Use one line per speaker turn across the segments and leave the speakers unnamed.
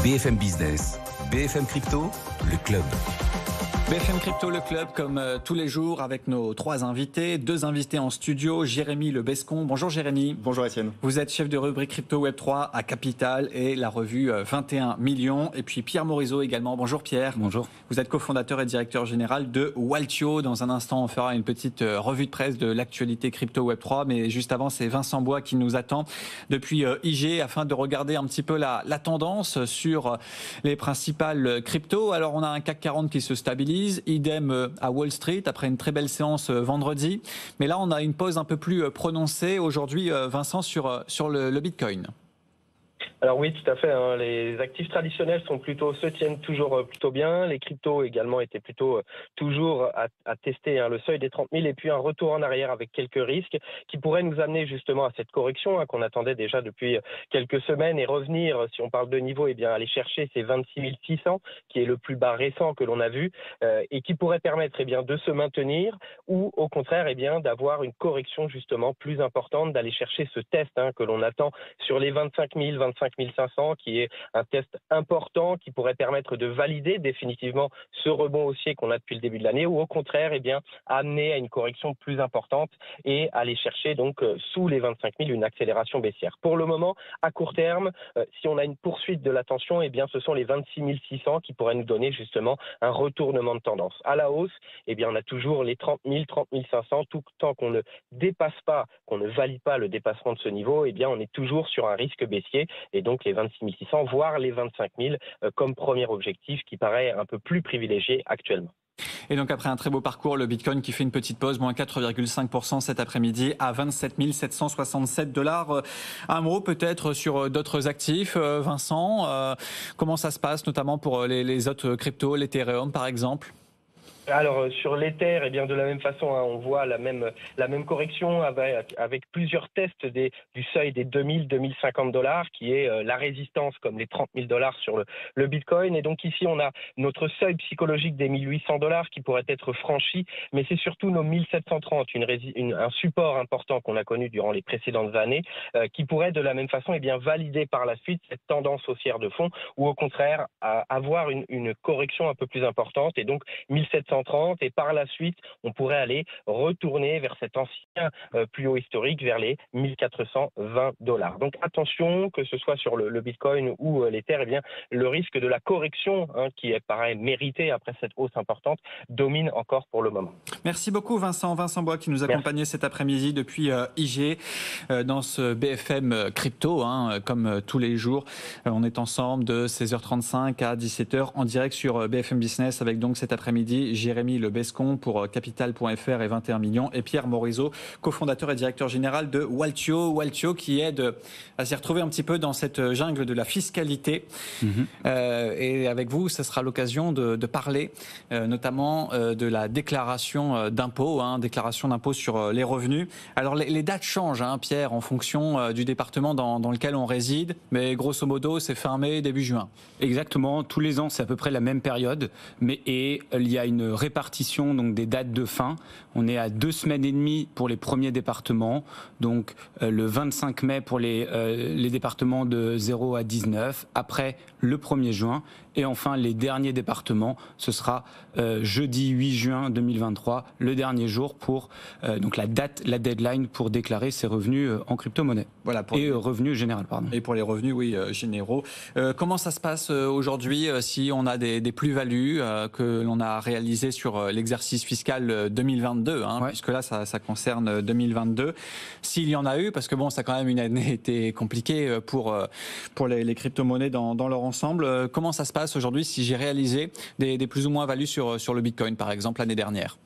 BFM Business, BFM Crypto, le club.
BFM Crypto, le club, comme tous les jours, avec nos trois invités. Deux invités en studio, Jérémy Le Bescon. Bonjour Jérémy.
Bonjour Étienne.
Vous êtes chef de rubrique Crypto Web3 à Capital et la revue 21 millions. Et puis Pierre Morisot également. Bonjour Pierre.
Bonjour.
Vous êtes cofondateur et directeur général de Waltio. Dans un instant, on fera une petite revue de presse de l'actualité Crypto Web3. Mais juste avant, c'est Vincent Bois qui nous attend depuis IG afin de regarder un petit peu la tendance sur les principales cryptos. Alors, on a un CAC 40 qui se stabilise. Idem à Wall Street après une très belle séance vendredi. Mais là, on a une pause un peu plus prononcée aujourd'hui, Vincent, sur le Bitcoin.
Alors oui, tout à fait. Les actifs traditionnels se tiennent toujours plutôt bien. Les cryptos également étaient plutôt toujours à tester le seuil des 30 000 et puis un retour en arrière avec quelques risques qui pourraient nous amener justement à cette correction qu'on attendait déjà depuis quelques semaines et revenir, si on parle de niveau, aller chercher ces 26 600 qui est le plus bas récent que l'on a vu et qui pourrait permettre de se maintenir ou au contraire d'avoir une correction justement plus importante, d'aller chercher ce test que l'on attend sur les 25 000, 25 500, qui est un test important qui pourrait permettre de valider définitivement ce rebond haussier qu'on a depuis le début de l'année ou au contraire amener à une correction plus importante et aller chercher donc sous les 25 000 une accélération baissière. Pour le moment, à court terme, si on a une poursuite de la tension, ce sont les 26 600 qui pourraient nous donner justement un retournement de tendance. À la hausse, on a toujours les 30 000, 30 500, tout tant qu'on ne dépasse pas, qu'on ne valide pas le dépassement de ce niveau, on est toujours sur un risque baissier. Et donc les 26 600, voire les 25 000 comme premier objectif qui paraît un peu plus privilégié actuellement.
Et donc après un très beau parcours, le Bitcoin qui fait une petite pause, moins 4,5% cet après-midi à 27 767 $. Un mot peut-être sur d'autres actifs, Vincent. Comment ça se passe notamment pour les autres cryptos, l'Ethereum par exemple ?
Alors sur l'Ether, de la même façon, on voit la même correction avec plusieurs tests du seuil des 2000, 2050 $, qui est la résistance comme les 30 000 $ sur le Bitcoin. Et donc ici, on a notre seuil psychologique des 1800 $ qui pourrait être franchi, mais c'est surtout nos 1730, un support important qu'on a connu durant les précédentes années, qui pourrait de la même façon valider par la suite cette tendance haussière de fond, ou au contraire avoir une correction un peu plus importante. Et donc 1730 et par la suite, on pourrait aller retourner vers cet ancien plus haut historique, vers les 1420 $. Donc attention, que ce soit sur le Bitcoin ou l'Ether, le risque de la correction qui paraît méritée après cette hausse importante domine encore pour le moment.
Merci beaucoup Vincent Bois qui nous accompagnait cet après-midi depuis IG dans ce BFM Crypto, comme tous les jours. On est ensemble de 16h35 à 17h en direct sur BFM Business avec donc cet après-midi Jérémy Le Bescon pour Capital.fr et 21 millions et Pierre Morisot, cofondateur et directeur général de Waltio. Waltio qui aide à s'y retrouver un petit peu dans cette jungle de la fiscalité. Et avec vous, ce sera l'occasion de parler notamment de la déclaration d'impôt, déclaration d'impôt sur les revenus. Alors les dates changent, Pierre, en fonction du département dans lequel on réside, mais grosso modo, c'est fin mai, début juin.
Exactement, tous les ans, c'est à peu près la même période, et il y a une répartition donc des dates de fin. On est à 2 semaines et demie pour les premiers départements, donc le 25 mai pour les départements de 0 à 19, après le 1er juin, et enfin les derniers départements, ce sera jeudi 8 juin 2023, le dernier jour pour donc la deadline pour déclarer ses revenus en crypto-monnaie.
Voilà,
revenus généraux, pardon.
Et pour les revenus, généraux. Comment ça se passe aujourd'hui si on a des plus-values que l'on a réalisées sur l'exercice fiscal 2022, puisque là, ça concerne 2022. S'il y en a eu, parce que ça a quand même une année été compliquée pour les crypto-monnaies dans leur ensemble. Comment ça se passe aujourd'hui si j'ai réalisé des plus ou moins values sur le Bitcoin, par exemple, l'année dernière ?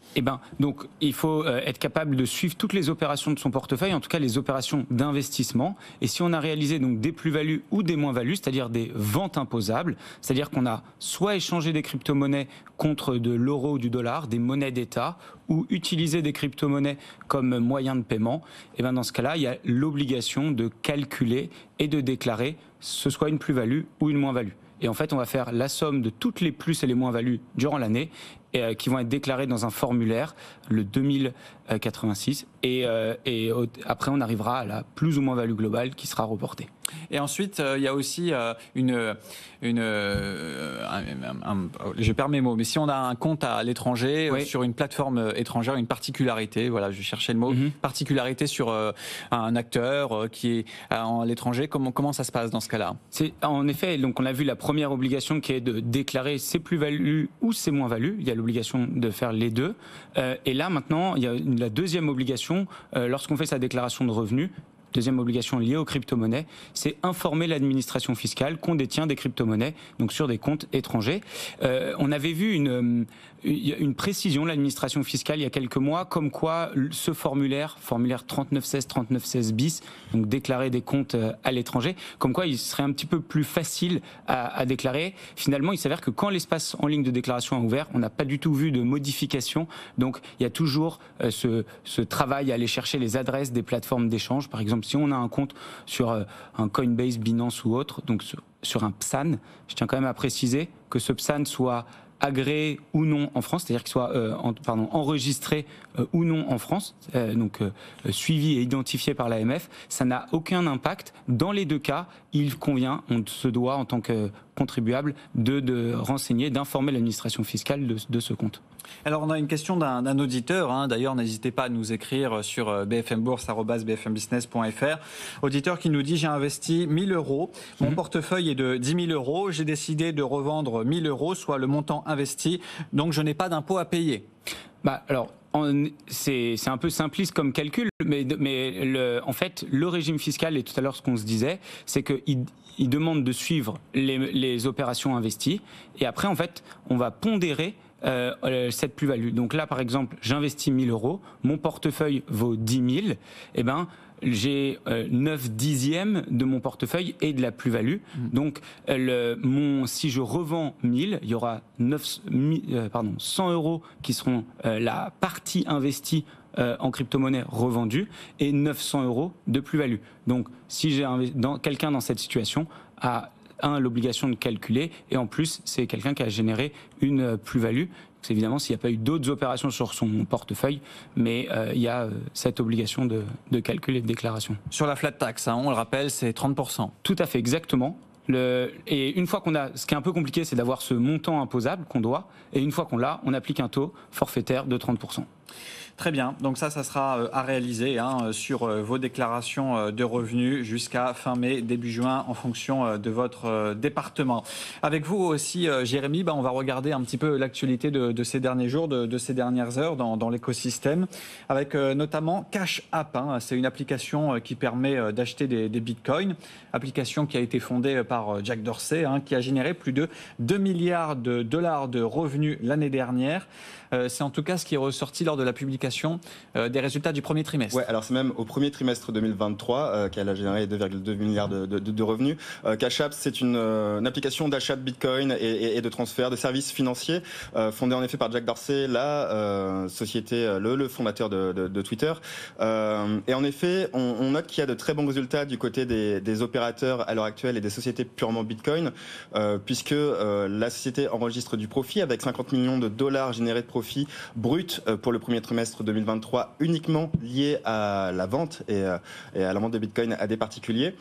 Donc, il faut être capable de suivre toutes les opérations de son portefeuille, en tout cas les opérations d'investissement. Et si on a réalisé donc des plus-values ou des moins-values, c'est-à-dire des ventes imposables, c'est-à-dire qu'on a soit échangé des crypto-monnaies contre de l'euro ou du dollar, des monnaies d'État, ou utilisé des crypto-monnaies comme moyen de paiement, dans ce cas-là, il y a l'obligation de calculer et de déclarer ce soit une plus-value ou une moins-value. Et en fait, on va faire la somme de toutes les plus et les moins-values durant l'année qui vont être déclarés dans un formulaire, le 2086, et après on arrivera à la plus ou moins value globale qui sera reportée.
Et ensuite, il y a aussi je perds mes mots, mais si on a un compte à l'étranger, sur une plateforme étrangère, une particularité, voilà, je cherchais le mot, particularité sur un acteur qui est à l'étranger, comment ça se passe dans ce cas-là ?
C'est, en effet, donc on a vu la première obligation qui est de déclarer ses plus-values ou ses moins-values. Il y a l'obligation de faire les deux. Et là, maintenant, il y a la deuxième obligation, lorsqu'on fait sa déclaration de revenus. Deuxième obligation liée aux crypto-monnaies, c'est informer l'administration fiscale qu'on détient des crypto-monnaies, donc sur des comptes étrangers. On avait vu une précision de l'administration fiscale il y a quelques mois, comme quoi ce formulaire 3916, 3916 bis, donc déclarer des comptes à l'étranger, comme quoi il serait un petit peu plus facile à déclarer. Finalement, il s'avère que quand l'espace en ligne de déclaration est ouvert, on n'a pas du tout vu de modification. Donc, il y a toujours ce travail à aller chercher les adresses des plateformes d'échange. Par exemple, si on a un compte sur un Coinbase, Binance ou autre, donc sur un PSAN, je tiens quand même à préciser que ce PSAN soit agréé ou non en France, c'est-à-dire qu'il soit enregistré ou non en France, suivi et identifié par l'AMF, ça n'a aucun impact. Dans les deux cas, il convient, on se doit en tant que contribuable de renseigner, d'informer l'administration fiscale de ce compte.
Alors, on a une question d'un auditeur. D'ailleurs, n'hésitez pas à nous écrire sur bfmbourse@bfmbusiness.fr. Auditeur qui nous dit: j'ai investi 1 000 €. Mon portefeuille est de 10 000 €. J'ai décidé de revendre 1 000 €, soit le montant investi. Donc, je n'ai pas d'impôt à payer.
C'est un peu simpliste comme calcul, mais en fait, le régime fiscal, et tout à l'heure ce qu'on se disait, c'est qu'il demande de suivre les opérations investies. Et après, en fait, on va pondérer cette plus-value. Donc là, par exemple, j'investis 1 000 €, mon portefeuille vaut 10 000, et ben j'ai 9 dixièmes de mon portefeuille et de la plus-value. Donc, si je revends 1 000, il y aura 100 € qui seront la partie investie en crypto-monnaie revendue et 900 € de plus-value. Donc, si j'ai quelqu'un dans cette situation a l'obligation de calculer, et en plus, c'est quelqu'un qui a généré une plus-value. C'est évidemment s'il n'y a pas eu d'autres opérations sur son portefeuille, mais il y a cette obligation de calcul et de déclaration.
Sur la flat tax, on le rappelle, c'est 30%.
Tout à fait, exactement. Et une fois qu'on a, ce qui est un peu compliqué, c'est d'avoir ce montant imposable qu'on doit, et une fois qu'on l'a, on applique un taux forfaitaire de 30%.
Très bien, donc ça sera à réaliser sur vos déclarations de revenus jusqu'à fin mai, début juin, en fonction de votre département. Avec vous aussi, Jérémy, on va regarder un petit peu l'actualité de ces derniers jours, de ces dernières heures dans l'écosystème, avec notamment Cash App. C'est une application qui permet d'acheter des bitcoins, application qui a été fondée par Jack Dorsey, qui a généré plus de 2 milliards de dollars de revenus l'année dernière. C'est en tout cas ce qui est ressorti lors de la publication des résultats du premier trimestre.
Ouais, alors c'est même au premier trimestre 2023 qu'elle a généré 2,2 milliards de revenus. Cash App, c'est une application d'achat de Bitcoin et de transfert de services financiers fondée en effet par Jack Dorsey, la société, le fondateur de Twitter. Et en effet, on note qu'il y a de très bons résultats du côté des opérateurs à l'heure actuelle et des sociétés purement Bitcoin, puisque la société enregistre du profit avec 50 millions de dollars générés de profit brut pour le premier trimestre 2023, uniquement lié à la vente et à la vente de Bitcoin à des particuliers.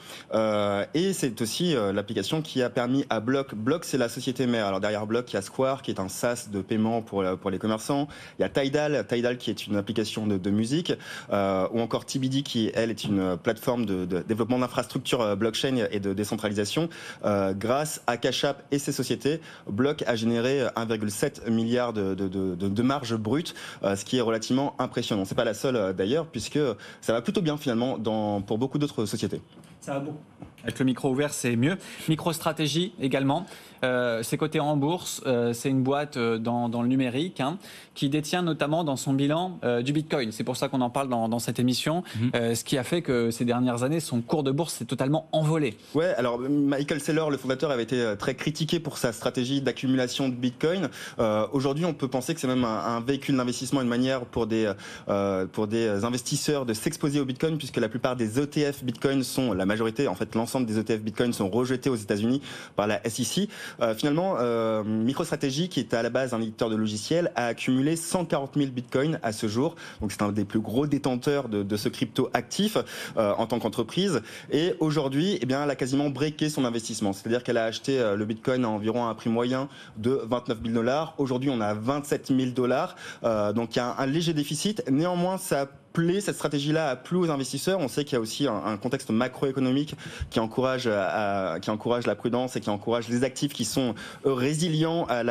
Et c'est aussi l'application qui a permis à Block. Block, c'est la société mère. Alors derrière Block, il y a Square qui est un SaaS de paiement pour les commerçants. Il y a Tidal qui est une application de musique, ou encore TBD qui, elle, est une plateforme de développement d'infrastructures blockchain et de décentralisation. Grâce à Cash App et ses sociétés, Block a généré 1,7 milliard de marge brute, ce qui est relativement impressionnant. C'est pas la seule d'ailleurs, puisque ça va plutôt bien finalement pour beaucoup d'autres sociétés.
Ça va beaucoup. Avec le micro ouvert, c'est mieux. MicroStratégie également. C'est coté en bourse. C'est une boîte dans le numérique qui détient notamment dans son bilan du Bitcoin. C'est pour ça qu'on en parle dans cette émission. Ce qui a fait que ces dernières années, son cours de bourse s'est totalement envolé. Ouais, alors Michael Saylor, le fondateur, avait été très critiqué pour sa stratégie d'accumulation de Bitcoin. Aujourd'hui, on peut penser que c'est même un véhicule d'investissement, une manière pour des investisseurs de s'exposer au Bitcoin, puisque la plupart des ETF Bitcoin sont la majorité, en fait, l'ensemble
l'ensemble des ETF Bitcoin sont rejetés aux États-Unis par la SEC. Finalement, MicroStrategy, qui est à la base un éditeur de logiciels, a accumulé 140 000 Bitcoins à ce jour. Donc c'est un des plus gros détenteurs de ce crypto actif en tant qu'entreprise. Et aujourd'hui, eh bien, elle a quasiment breaké son investissement. C'est-à-dire qu'elle a acheté le Bitcoin à environ un prix moyen de 29 000 $. Aujourd'hui, on a 27 000 $. Donc il y a un léger déficit. Néanmoins, cette stratégie-là a plu aux investisseurs. On sait qu'il y a aussi un contexte macroéconomique qui encourage la prudence et qui encourage les actifs qui sont résilients à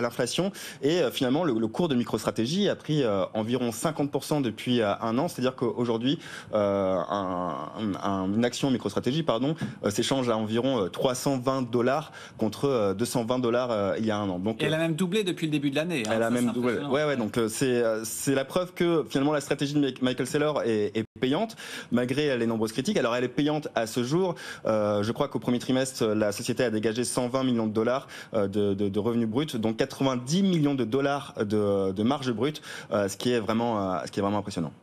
l'inflation. Et finalement, le cours de MicroStrategy a pris environ 50% depuis un an. C'est-à-dire qu'aujourd'hui, une action MicroStrategy s'échange à environ 320 $ contre 220 $ il y a un an. Donc,
et elle a même doublé depuis le début de l'année.
Elle a même doublé. Ouais, donc c'est la preuve que finalement la stratégie de Michael Saylor est payante, malgré les nombreuses critiques. Alors elle est payante à ce jour. Je crois qu'au premier trimestre, la société a dégagé 120 millions de $, de revenus bruts, donc 90 millions de $, de marge brute, ce qui est vraiment impressionnant.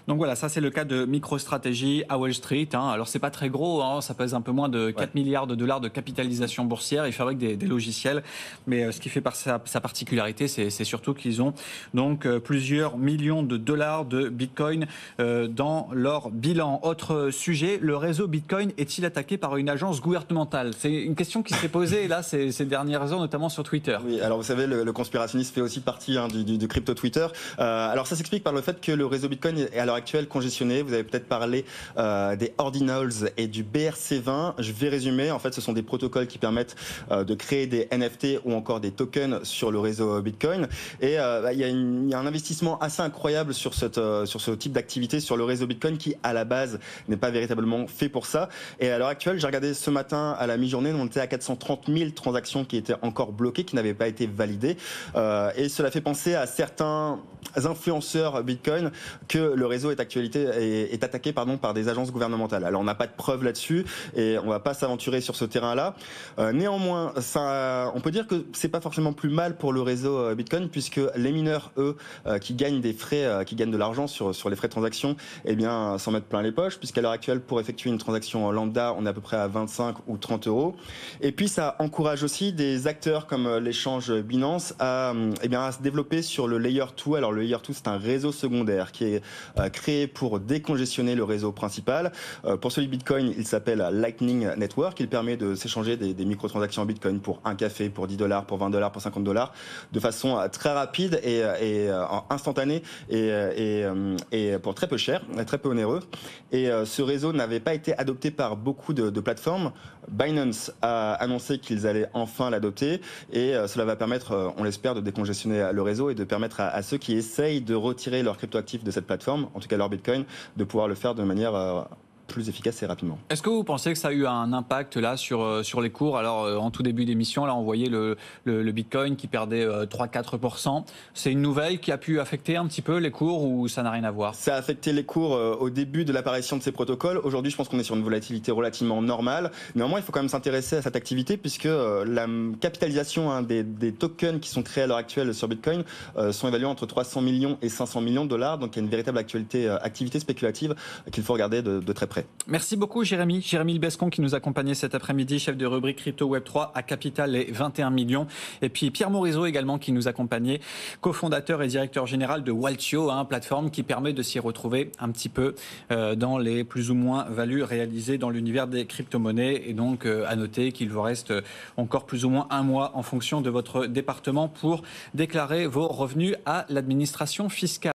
Donc voilà, ça c'est le cas de MicroStrategy à Wall Street. Alors c'est pas très gros, ça pèse un peu moins de 4 milliards de dollars de capitalisation boursière. Ils fabriquent des logiciels, mais ce qui fait sa particularité, c'est surtout qu'ils ont donc plusieurs millions de dollars de Bitcoin dans leur bilan. Autre sujet, le réseau Bitcoin est-il attaqué par une agence gouvernementale? C'est une question qui s'est posée là ces dernières heures, notamment sur Twitter.
Oui, alors vous savez, le conspirationnisme fait aussi partie du crypto Twitter. Alors ça s'explique par le fait que le réseau Bitcoin est à l'heure actuelle congestionné. Vous avez peut-être parlé des Ordinals et du BRC20. Je vais résumer. En fait, ce sont des protocoles qui permettent de créer des NFT ou encore des tokens sur le réseau Bitcoin. Et il y a un investissement assez incroyable sur ce type d'activité sur le réseau Bitcoin qui, à la base, n'est pas véritablement fait pour ça. Et à l'heure actuelle, j'ai regardé ce matin à la mi-journée, on était à 430 000 transactions qui étaient encore bloquées, qui n'avaient pas été validées. Et cela fait penser à certains influenceurs Bitcoin que le réseau est attaqué par des agences gouvernementales. Alors on n'a pas de preuves là-dessus et on ne va pas s'aventurer sur ce terrain-là. Néanmoins, on peut dire que c'est pas forcément plus mal pour le réseau Bitcoin puisque les mineurs, eux, qui gagnent des frais, qui gagnent de l'argent sur les frais de transaction, eh bien, s'en mettent plein les poches puisqu'à l'heure actuelle, pour effectuer une transaction lambda, on est à peu près à 25 ou 30 €. Et puis ça encourage aussi des acteurs comme l'échange Binance à se développer sur le Layer 2. Alors le Layer 2, c'est un réseau secondaire qui est créé pour décongestionner le réseau principal. Pour celui Bitcoin, il s'appelle Lightning Network. Il permet de s'échanger des microtransactions en Bitcoin pour un café, pour 10 $, pour 20 $, pour 50 $, de façon très rapide et instantanée et pour très peu cher, très peu onéreux. Et ce réseau n'avait pas été adopté par beaucoup de plateformes. Binance a annoncé qu'ils allaient enfin l'adopter et cela va permettre, on l'espère, de décongestionner le réseau et de permettre à ceux qui essayent de retirer leurs cryptoactifs de cette plateforme, en tout cas leur Bitcoin, de pouvoir le faire de manière plus efficace et rapidement.
Est-ce que vous pensez que ça a eu un impact là sur les cours? Alors en tout début d'émission, là on voyait le Bitcoin qui perdait 3-4%. C'est une nouvelle qui a pu affecter un petit peu les cours ou ça n'a rien à voir? Ça
a affecté les cours au début de l'apparition de ces protocoles. Aujourd'hui, je pense qu'on est sur une volatilité relativement normale. Néanmoins, il faut quand même s'intéresser à cette activité puisque la capitalisation des tokens qui sont créés à l'heure actuelle sur Bitcoin sont évalués entre 300 millions et 500 millions de $. Donc il y a une véritable activité spéculative qu'il faut regarder de très près.
Merci beaucoup Jérémy Lebescon qui nous accompagnait cet après-midi, chef de rubrique Crypto Web3 à Capital et 21 millions. Et puis Pierre Morisot également qui nous accompagnait, cofondateur et directeur général de Waltio, plateforme qui permet de s'y retrouver un petit peu dans les plus ou moins values réalisées dans l'univers des crypto-monnaies. Et donc à noter qu'il vous reste encore plus ou moins un mois en fonction de votre département pour déclarer vos revenus à l'administration fiscale.